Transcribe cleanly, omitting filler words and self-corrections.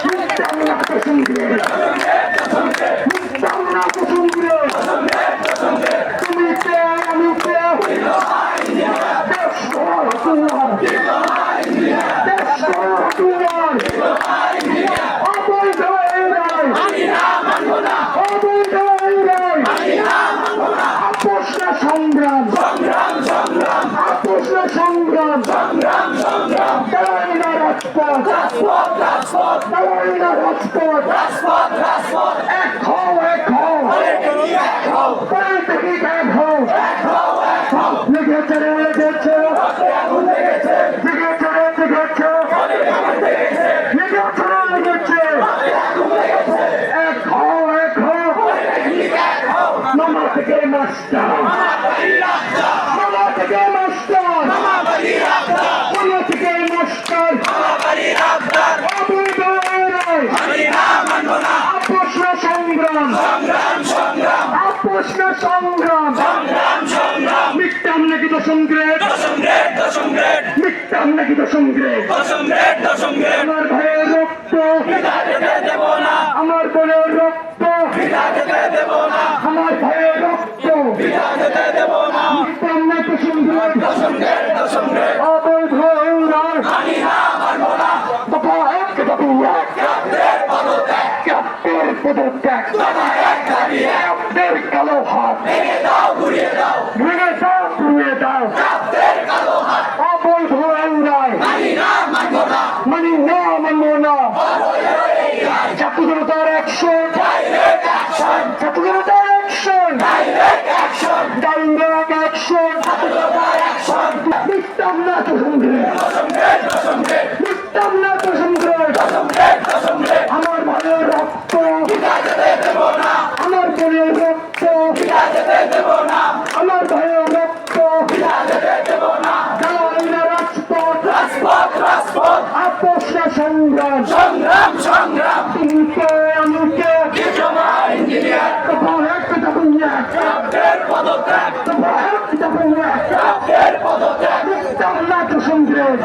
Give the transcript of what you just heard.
মিথ্যাম না তো সংগ্রেস মিথ্যাম না তো সংগ্রেস তুমি কে আমি কে দেশ তোমার দেশ তোমার অবৈধ এরাই অবৈধ এরাই আপোষনা সংগ্রাম আপোষনা সংগ্রাম দাঁড়াইনা রাজপথ দাঁড়াইনা রাজপথ এক হও এক হও পলিটিক এক হও লেগেছে রে লেগেছে লেগেছে রে লেগেছে লেগেছে রে লেগেছে এক হও মামা থেকে মাস্টার মামা থেকে মাস্টার মামা থেকে মাস্টার অবৈধ এরাই আপোষনা সংগ্রাম আপোষনা সংগ্রাম মিথ্যাম নাকি তো সংগ্রেস মিথ্যাম নাকি তো সংগ্রেস আমার ভাইয়ের রক্ত আমার বোনের রক্ত আমার ভাইয়ের রক্ত মিথ্যাম না তো সংগ্রেস অবৈধ এরাই বাবা এক বাবু এক ক্যাপ্টের পদত্যাগ ক্যাপ্টের কালো হাত ভেঙে দাও ঘুরিয়ে দাও অবৈধ এরাই মানি না মানব না ছাত্র জনতার অ্যাকশন ছাত্র জনতার অ্যাকশন ডাইরেক্ট অ্যাকশন মিথ্যাম না তো সংগ্রেস মিথ্যাম না তো সংগ্রেস আমার ভাইয়ের রক্ত আমার বোনের রক্ত আমার ভাইয়ের রক্ত দাঁড়াইনা রাজপথ আপোষনা সংগ্রাম তুমি কে আমি কে মিথ্যাম না তো সংগ্রেস